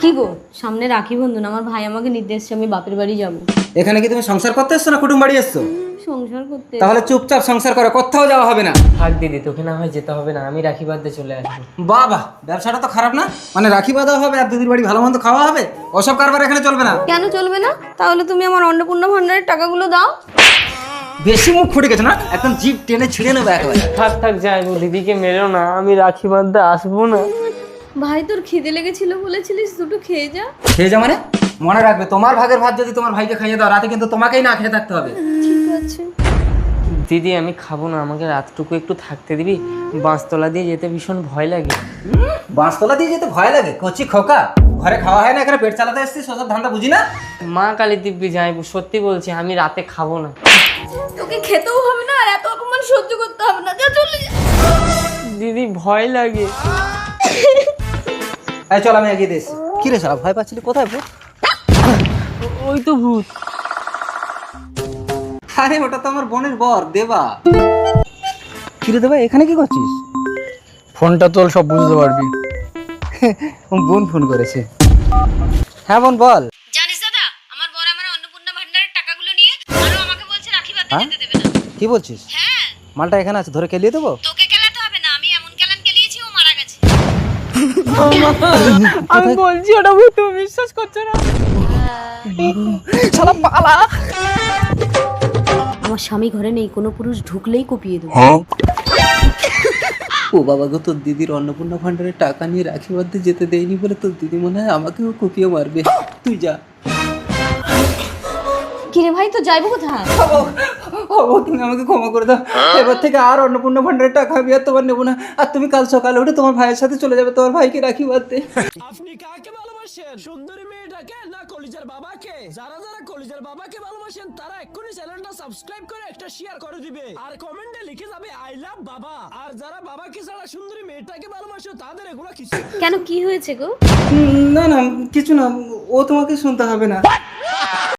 কি গো, সামনে রাখি বন্ধন, আমার ভাই আমাকে নিতে এসছে, আমি বাপের বাড়ি যাব। এখানে কি তুমি সংসার করতে এসছো না কুটুম বাড়ি এসছো? সংসার করতে। তাহলে চুপচাপ সংসার করো, কোথাও যাওয়া হবে না। থাক দিদি, তোকে না হয় যেতে হবে না, আমি রাখি বাঁধতে চলে আসবো। বাহ বাহ, ব্যবসাটা তো খারাপ না। মানে রাখি বাঁধা হবে আর দিদির বাড়ি ভালো মন্দ খাওয়া হবে, ওসব কারবার এখানে চলবে না। কেন চলবে না? তাহলে তুমি আমার অন্নপূর্ণা ভান্ডারের টাকাগুলো দাও। বেশি মুখ ফুটে গেছে না, একদম জিভ টেনে ছিঁড়ে নেবে একেবারে। থাক থাক যাইবো, দিদিকে মেরো না, আমি রাখি বাঁধতে আসবো না। ভাই তোর খিদে লেগেছিল বলেছিলিস, দুটো খেয়ে যা। খেয়ে যা মানে? মনে রাখবে, তোমার ভাগের ভাত যদি তোমার ভাইকে খাইয়ে দাও, রাতে কিন্তু তোমাকেই না খেয়ে থাকতে হবে। ঠিক আছে দিদি আমি খাবো না, আমাকে রাতটুকু একটু থাকতে দিবি? বাঁশতলা দিয়ে যেতে ভীষণ ভয় লাগে। বাঁশতলা দিয়ে যেতে ভয় লাগে? কচি খোকা, ঘরে খাওয়া হয় না, এখানে পেট চালাতে এসেছিস, ওসব ধান্দা বুঝি না। মা কালী দিব্যি যাইবো, সত্যি বলছি আমি রাতে খাবো না। তোকে খেতেও হবে না আর এত অপমান সহ্য করতে হবে না, যা চলে যা। দিদি ভয় লাগে। এই চল, আমি এগিয়ে দিয়েছি। কি রে শালা, ভয় পাচ্ছিলি? কোথায় ভূত? ওই তো ভূত। আরে ওটা তো আমার বোনের বর দেবা। কি রে দেবা, এখানে কি করছিস? ফোনটা তোল, সব বুঝতে পারবি। বোন ফোন করেছে। হ্যাঁ বোন বল। জানিস দাদা, আমার বর আমার অন্নপূর্ণা ভান্ডারের টাকাগুলো নিয়ে আরো আমাকে বলছে রাখি বাঁধতে হ্যাঁ? যেতে দেবে না। কি বলছিস? হ্যাঁ, মালটা এখানে আছে, ধরে কেলিয়ে দেবো? তোকে কেলাতে হবে না, আমি এমন কেলান কেলিয়েছি ও মারা গেছে। আমি বলছি ওটা ভূত, তুমি বিশ্বাস করছো না? শালা পালা। আমার স্বামী ঘরে নেই, কোনো পুরুষ ঢুকলেই কপিয়ে দেবো। ও বাবা গো, তোর দিদির অন্নপূর্ণা ভান্ডারের টাকা নিয়ে রাখি বাঁধতে যেতে দেয়নি বলে তোর দিদি মনে হয় আমাকেও কুপিয়ে মারবে। তুই যা। কিরে ভাই, তো যাইবো কোথায়? ও তুমি আমাকে ক্ষমা করে দাও, এবার থেকে আর অন্নপূর্ণা ভান্ডারের টাকা আমি আর তোমার নেবো না। আর তুমি কাল সকালে উঠে তোমার ভাইয়ের সাথে চলে যাবে তোমার ভাইকে রাখি বাঁধতে। আপনি কাকে ভালোবাসেন, সুন্দরী মেয়েটাকে না কলিজার বাবাকে? যারা যারা কলিজার বাবাকে ভালোবাসেন তারা এক্ষুনি চ্যানেলটা সাবস্ক্রাইব করে একটা শেয়ার করে দিবে আর কমেন্টে লিখে যাবে আই লাভ বাবা। আর যারা বাবাকে ছাড়া সুন্দরী মেয়েটাকে ভালোবাসে তাদের এগুলো কিছু। কেন, কি হয়েছে গো? না না কিছু না, ও তোমাকে শুনতে হবে না।